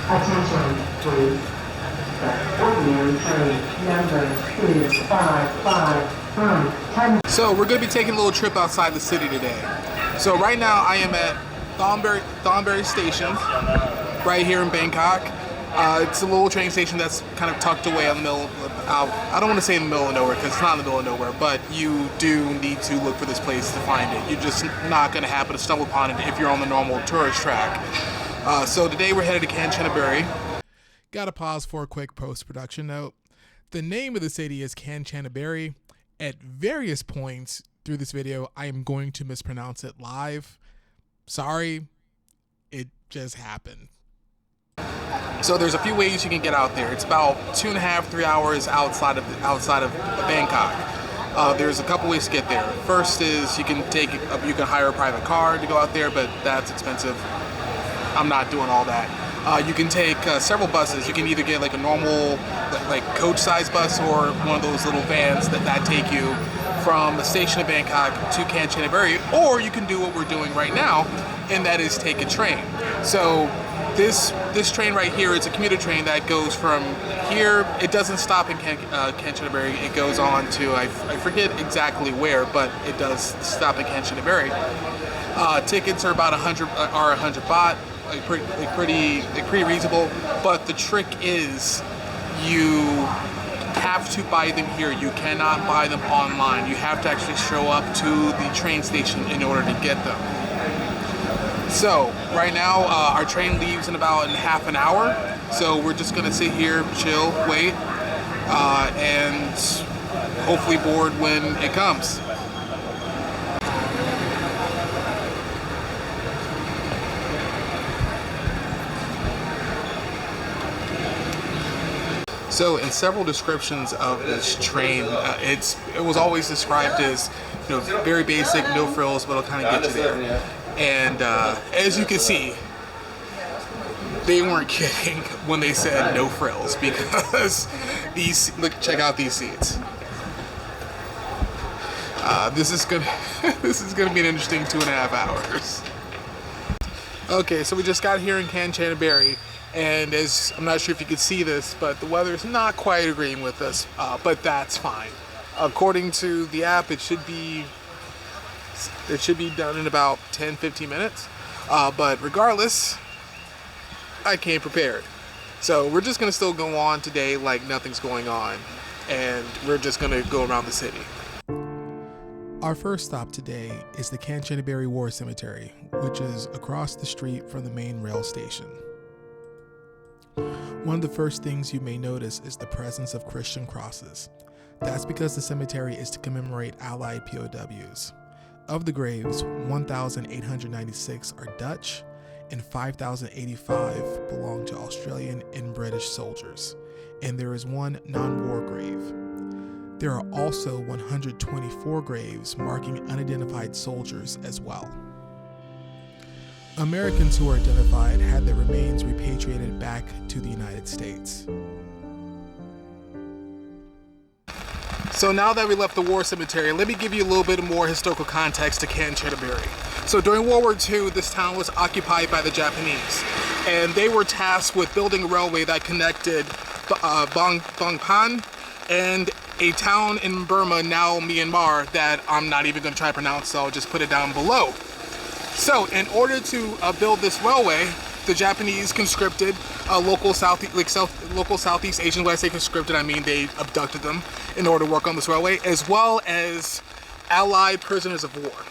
Attention, please. The ordinary train number 255 So we're going to be taking a little trip outside the city today. So right now I am at Thonburi Station, right here in Bangkok. It's a little train station that's kind of tucked away in the middle I don't want to say in the middle of nowhere because it's not in the middle of nowhere, but you do need to look for this place to find it. You're just not going to happen to stumble upon it if you're on the normal tourist track. So today we're headed to Kanchanaburi. Got to pause for a quick post-production note. The name of the city is Kanchanaburi. At various points through this video, I am going to mispronounce it live. Sorry, it just happened. So there's a few ways you can get out there. It's about 2.5 to 3 hours outside of Bangkok. There's a couple ways to get there. First is you can hire a private car to go out there, but that's expensive. I'm not doing all that. You can take several buses. You can either get like a normal like coach-sized bus or one of those little vans that take you from the station of Bangkok to Kanchanaburi, or you can do what we're doing right now, and that is take a train. So this train right here is a commuter train that goes from here. It doesn't stop in Kanchanaburi. It goes on to I forget exactly where, but it does stop in Kanchanaburi. Tickets are about 100 baht, pretty reasonable. But the trick is you have to buy them here. You cannot buy them online. You have to actually show up to the train station in order to get them. So right now our train leaves in about half an hour. So we're just gonna sit here, chill, wait, and hopefully board when it comes. So in several descriptions of this train, it was always described as, you know, very basic, no frills, but it'll kind of get you there. And as you can see, they weren't kidding when they said no frills, because check out these seats. This is gonna be an interesting 2.5 hours. Okay, so we just got here in Kanchanaburi. And I'm not sure if you could see this, but the weather is not quite agreeing with us, but that's fine. According to the app, it should be done in about 10-15 minutes. But regardless, I came prepared. So we're just gonna still go on today like nothing's going on, and we're just gonna go around the city. Our first stop today is the Kanchanaburi War Cemetery, which is across the street from the main rail station. One of the first things you may notice is the presence of Christian crosses. That's because the cemetery is to commemorate Allied POWs. Of the graves, 1,896 are Dutch and 5,085 belong to Australian and British soldiers, and there is one non-war grave. There are also 124 graves marking unidentified soldiers as well. Americans who were identified had their remains repatriated back to the United States. So now that we left the war cemetery, let me give you a little bit more historical context to Kanchanaburi. So during World War II, this town was occupied by the Japanese, and they were tasked with building a railway that connected Bang Pan and a town in Burma, now Myanmar, that I'm not even going to try to pronounce, so I'll just put it down below. So in order to build this railway, the Japanese conscripted local Southeast Asians. When I say conscripted, I mean they abducted them in order to work on this railway, as well as Allied prisoners of war.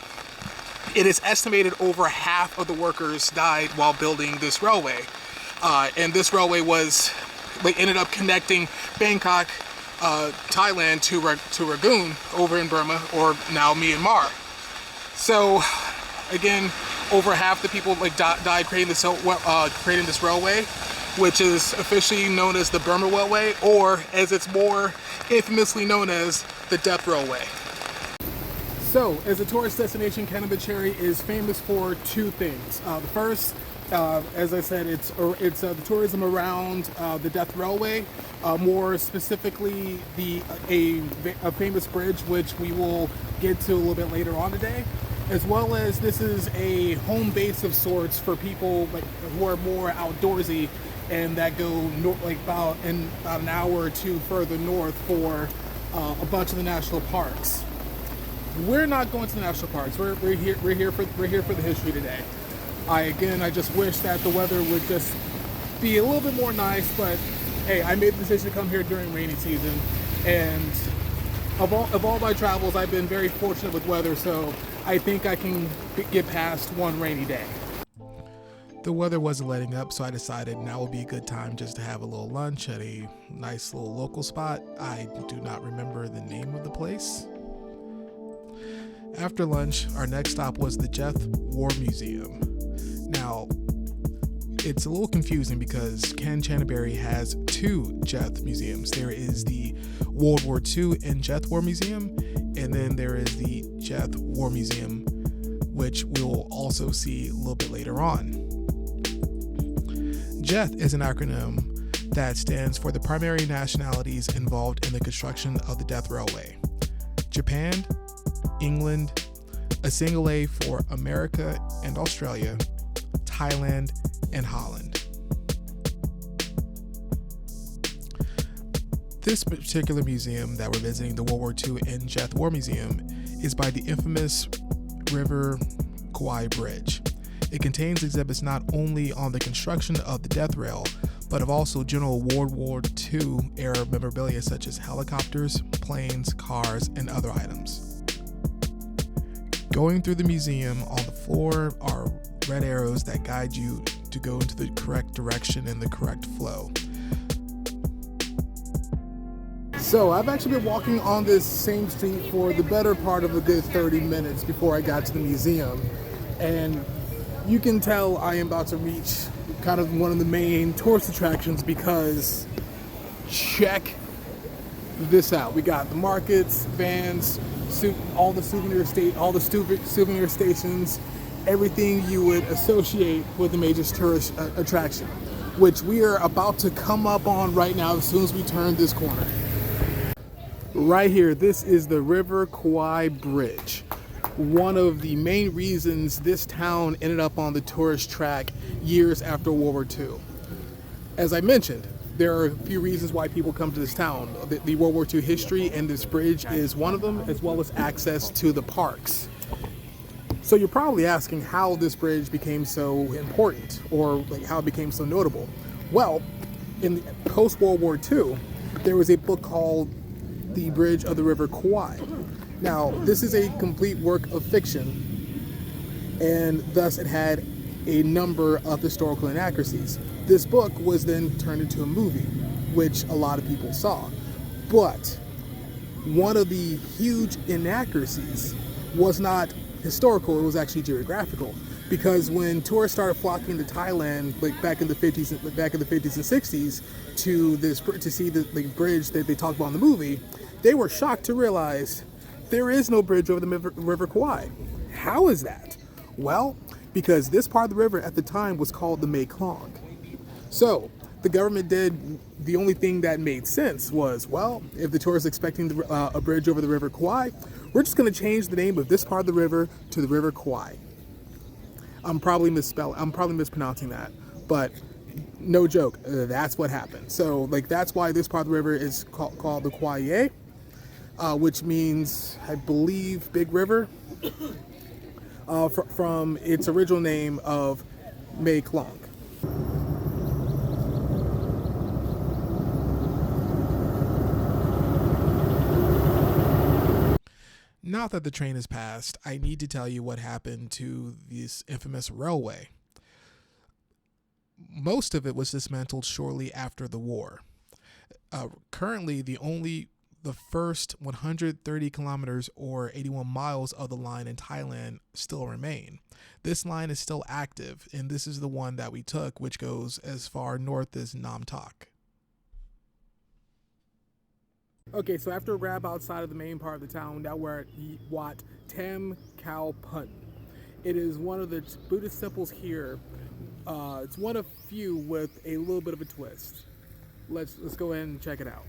It is estimated over half of the workers died while building this railway. And this railway ended up connecting Bangkok, Thailand to Rangoon over in Burma, or now Myanmar. So again, over half the people died creating this railway, which is officially known as the Burma Railway, or as it's more infamously known as the Death Railway. So, as a tourist destination, Kanchanaburi is famous for two things. The first, as I said, it's the tourism around the Death Railway, more specifically a famous bridge, which we will get to a little bit later on today. as well as this is a home base of sorts for people like who are more outdoorsy and that go like about an hour or two further north for a bunch of the national parks. We're not going to the national parks. We're here for the history today. I just wish that the weather would just be a little bit more nice, but hey, I made the decision to come here during rainy season, and of all my travels, I've been very fortunate with weather, so I think I can get past one rainy day. The weather wasn't letting up, so I decided now would be a good time just to have a little lunch at a nice little local spot. I do not remember the name of the place. After lunch, our next stop was the JEATH War Museum. Now, it's a little confusing because Kanchanaburi has two JEATH museums. There is the World War II and JEATH War Museum, and then there is the JEATH War Museum, which we'll also see a little bit later on. JEATH is an acronym that stands for the primary nationalities involved in the construction of the Death Railway: Japan, England, a single A for America and Australia, Thailand, and Holland. This particular museum that we're visiting, the World War II and JEATH War Museum, is by the infamous River Kwai Bridge. It contains exhibits not only on the construction of the death rail, but of also general World War II era memorabilia such as helicopters, planes, cars, and other items. Going through the museum, on the floor are red arrows that guide you to go into the correct direction and the correct flow. So I've actually been walking on this same street for the better part of a good 30 minutes before I got to the museum, and you can tell I am about to reach kind of one of the main tourist attractions because check this out. We got the markets, vans, all the souvenir stations, everything you would associate with a major tourist attraction, which we are about to come up on right now as soon as we turn this corner. Right here, this is the River Kwai Bridge. One of the main reasons this town ended up on the tourist track years after World War II. As I mentioned, there are a few reasons why people come to this town. The World War II history and this bridge is one of them, as well as access to the parks. So you're probably asking how this bridge became so important, or like how it became so notable. Well, in the post-World War II, there was a book called The Bridge of the River Kwai. Now, this is a complete work of fiction, and thus it had a number of historical inaccuracies. This book was then turned into a movie, which a lot of people saw. But one of the huge inaccuracies was not historical, it was actually geographical. Because when tourists started flocking to Thailand, like back in the 50s and 60s, to see the bridge that they talked about in the movie, they were shocked to realize there is no bridge over the River Kwai. How is that? Well, because this part of the river at the time was called the Mekong. So the government did the only thing that made sense was, well, if the tourists expecting a bridge over the River Kwai, we're just going to change the name of this part of the river to the River Kwai. I'm probably mispronouncing that, but no joke, that's what happened. So that's why this part of the river is called the Kwai, which means, I believe, big river, from its original name of Mekong. Now that the train has passed, I need to tell you what happened to this infamous railway. Most of it was dismantled shortly after the war. Currently, the first 130 kilometers or 81 miles of the line in Thailand still remain. This line is still active, and this is the one that we took, which goes as far north as Nam Tak. Okay, so after a grab outside of the main part of the town, now we're at Wat Tham Khao Pun. It is one of the Buddhist temples here. It's one of few with a little bit of a twist. Let's go ahead and check it out.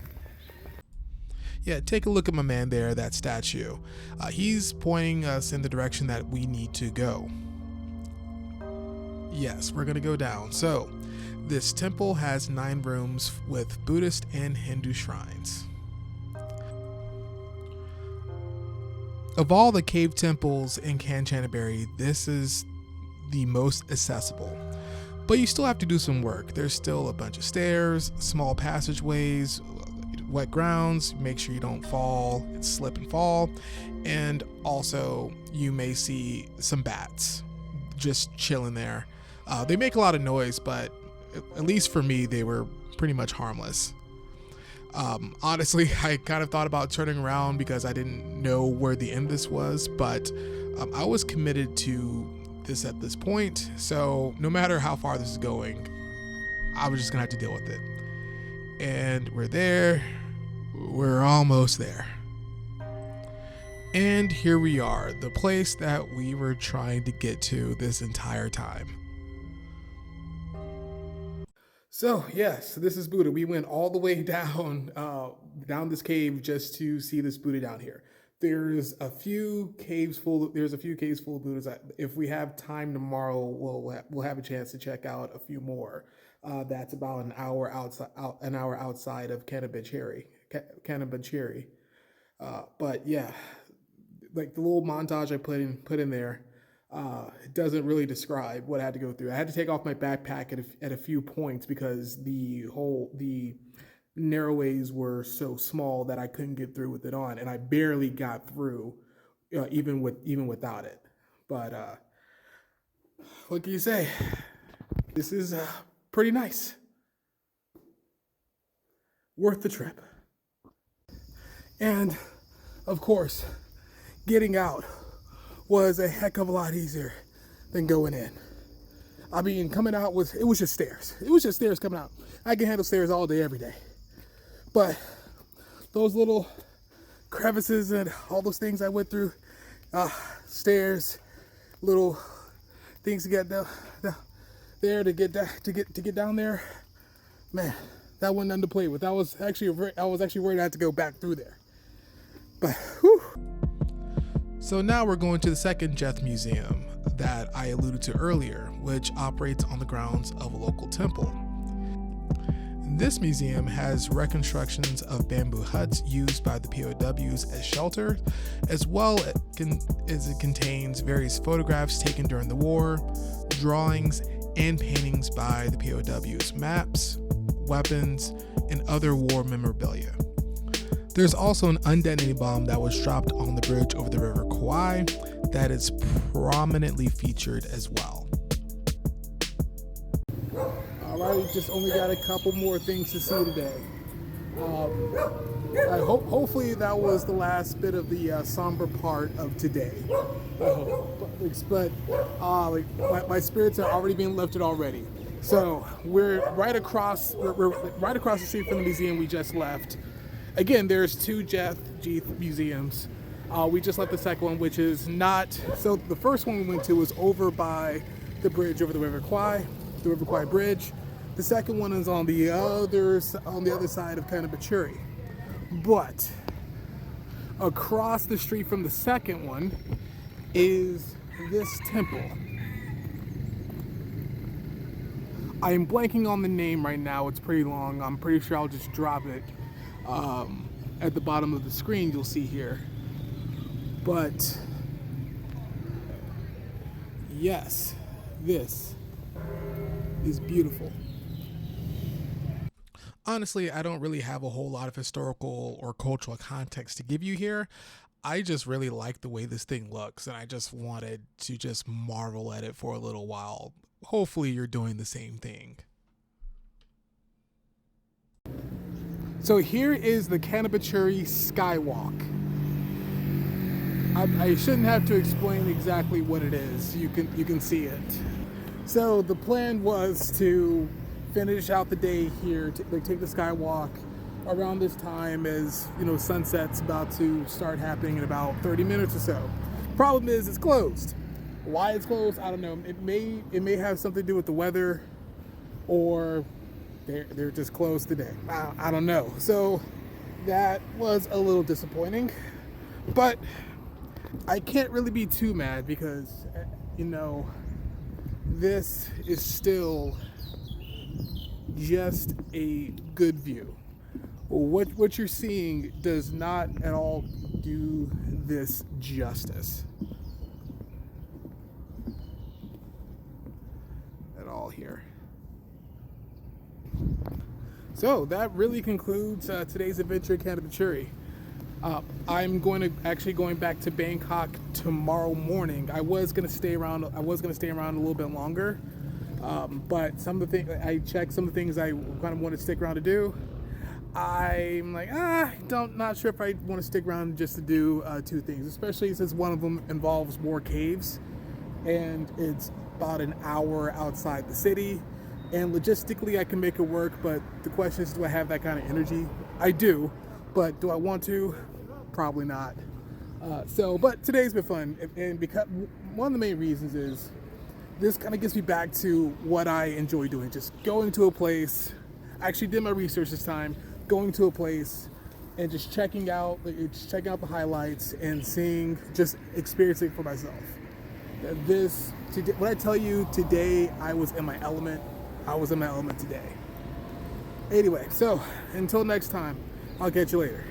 Yeah, take a look at my man there, that statue. He's pointing us in the direction that we need to go. Yes, we're gonna go down. So, this temple has 9 rooms with Buddhist and Hindu shrines. Of all the cave temples in Kanchanaburi, this is the most accessible. But you still have to do some work. There's still a bunch of stairs, small passageways, wet grounds, make sure you don't fall, slip and fall, and also you may see some bats just chilling there. They make a lot of noise, but at least for me, they were pretty much harmless. Honestly, I kind of thought about turning around because I didn't know where the end of this was, but I was committed to this at this point, so no matter how far this is going, I was just gonna have to deal with it. And we're there. We're almost there. And here we are, the place that we were trying to get to this entire time. So yes, this is Buddha. We went all the way down this cave just to see this Buddha down here. There's a few caves full of Buddhas. If we have time tomorrow, we'll have a chance to check out a few more. That's about an hour outside of Kanchanaburi. But yeah, like the little montage I put in there, it doesn't really describe what I had to go through. I had to take off my backpack at a few points because the narrowways were so small that I couldn't get through with it on, and I barely got through, even without it. But what can you say? This is pretty nice. Worth the trip. And of course, getting out was a heck of a lot easier than going in. I mean, coming out was just stairs. It was just stairs coming out. I can handle stairs all day, every day. But those little crevices and all those things I went through, stairs, little things to get down there to get down there, man, that wasn't nothing to play with. I was actually worried I had to go back through there. But whew. So now we're going to the second JEATH Museum that I alluded to earlier, which operates on the grounds of a local temple. This museum has reconstructions of bamboo huts used by the POWs as shelter, as well as it contains various photographs taken during the war, drawings, and paintings by the POWs, maps, weapons, and other war memorabilia. There's also an undetonated bomb that was dropped on the bridge over the River Kwai that is prominently featured as well. Alright, just only got a couple more things to see today. Hopefully that was the last bit of the somber part of today. But my spirits are already being lifted already. So we're right across the street from the museum we just left. Again, there's 2 JEATH museums. We just left the second one, which is not. So the first one we went to was over by the bridge over the River Kwai Bridge. The second one is on the other side of Kanchanaburi. But across the street from the second one is this temple. I am blanking on the name right now. It's pretty long. I'm pretty sure I'll just drop it at the bottom of the screen. You'll see here. But yes, this is beautiful. Honestly, I don't really have a whole lot of historical or cultural context to give you here. I just really like the way this thing looks, and I just wanted to just marvel at it for a little while. Hopefully you're doing the same thing. So here is the Kanchanaburi Skywalk. I shouldn't have to explain exactly what it is. You can see it. So the plan was to finish out the day here, take the skywalk around this time as sunset's about to start happening in about 30 minutes or so. Problem is, it's closed. Why it's closed, I don't know. It may have something to do with the weather, or they're just closed today. I don't know. So that was a little disappointing, but I can't really be too mad because, you know, this is still just a good view. What you're seeing does not at all do this justice at all here. So that really concludes today's adventure in Kanchanaburi. I'm going back to Bangkok tomorrow morning. I was gonna stay around a little bit longer, but I checked some of the things I kind of want to stick around to do. I'm like, not sure if I want to stick around just to do 2 things, especially since one of them involves more caves, and it's about an hour outside the city. And logistically, I can make it work, but the question is, do I have that kind of energy? I do, but do I want to? Probably not. But today's been fun, and because one of the main reasons is this kind of gets me back to what I enjoy doing, just going to a place. I actually did my research this time, going to a place and just checking out the highlights and experiencing it for myself. When I tell you today I was in my element, I was in my element today. Anyway, so until next time, I'll catch you later.